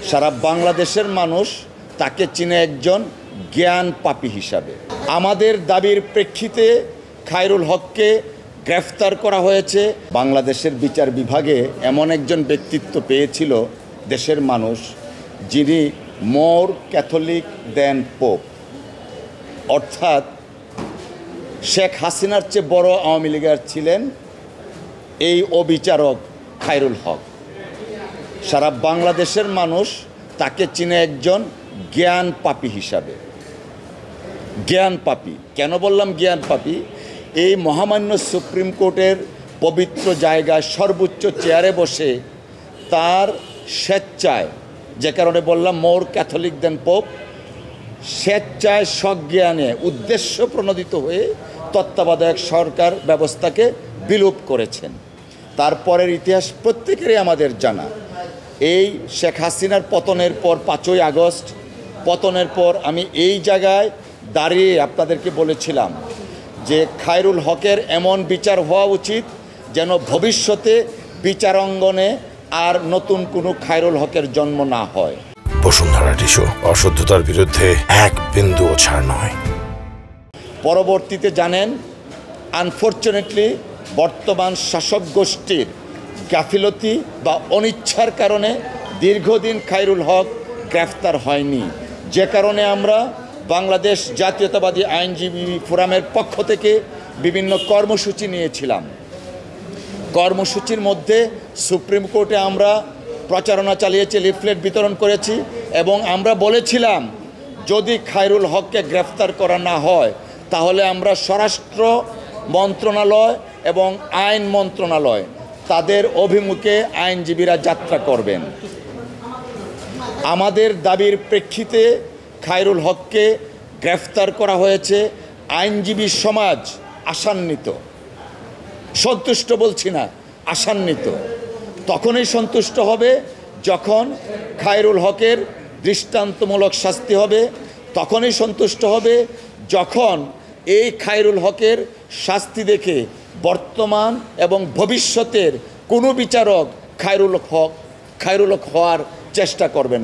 সারা বাংলাদেশের মানুষ তাকে চিনে একজন জ্ঞান পাপী হিসাবে। আমাদের দাবির প্রেক্ষিতে খায়রুল হককে গ্রেফতার করা হয়েছে। বাংলাদেশের বিচার বিভাগে এমন একজন ব্যক্তিত্ব পেয়েছিল দেশের মানুষ, যিনি মোর ক্যাথলিক দেন পোপ, অর্থাৎ শেখ হাসিনার চেয়ে বড় আওয়ামী লীগের ছিলেন এই অবিচারক খায়রুল হক। সারা বাংলাদেশের মানুষ তাকে চিনে একজন জ্ঞান পাপী হিসাবে। জ্ঞান পাপী কেন বললাম? জ্ঞান পাপী, এই মহামান্য সুপ্রিম কোর্টের পবিত্র জায়গায় সর্বোচ্চ চেয়ারে বসে তার স্বেচ্ছায়, যে কারণে বললাম মোর ক্যাথলিক দেন পোপ, স্বেচ্ছায় সজ্ঞানে উদ্দেশ্য প্রণোদিত হয়ে তত্ত্বাবধায়ক সরকার ব্যবস্থাকে বিলোপ করেছেন। তারপরের ইতিহাস প্রত্যেকেরই আমাদের জানা। এই শেখ হাসিনার পতনের পর 5ই আগস্ট পতনের পর আমি এই জায়গায় দাঁড়িয়ে আপনাদেরকে বলেছিলাম যে খায়রুল হকের এমন বিচার হওয়া উচিত যেন ভবিষ্যতে বিচারাঙ্গনে আর নতুন কোনো খায়রুল হকের জন্ম না হয়। বসুন্ধরা টিস্যু, অশুদ্ধতার বিরুদ্ধে এক বিন্দুও ছাড় নয়। পরবর্তীতে জানেন, আনফর্চুনেটলি বর্তমান শাসক গোষ্ঠীর গাফিলতি বা অনিচ্ছার কারণে দীর্ঘদিন খায়রুল হক গ্রেফতার হয়নি, যে কারণে আমরা বাংলাদেশ জাতীয়তাবাদী আইনজীবী ফোরামের পক্ষ থেকে বিভিন্ন কর্মসূচি নিয়েছিলাম। কর্মসূচির মধ্যে সুপ্রিম কোর্টে আমরা প্রচারণা চালিয়েছি, লিফলেট বিতরণ করেছি এবং আমরা বলেছিলাম যদি খায়রুল হককে গ্রেফতার করা না হয় তাহলে আমরা স্বরাষ্ট্র মন্ত্রণালয় এবং আইন মন্ত্রণালয় তাদের অভিমুখে আইনজীবীরা যাত্রা করবেন। আমাদের দাবির প্রেক্ষিতে খায়রুল হককে গ্রেফতার করা হয়েছে। আইনজীবী সমাজ আশান্বিত, সন্তুষ্ট বলছি না, আশান্বিত। তখনই সন্তুষ্ট হবে যখন খায়রুল হকের দৃষ্টান্তমূলক শাস্তি হবে, তখনই সন্তুষ্ট হবে যখন এই খায়রুল হকের শাস্তি দেখে বর্তমান এবং ভবিষ্যতের কোনো বিচারক খায়রুল হক হওয়ার চেষ্টা করবেন।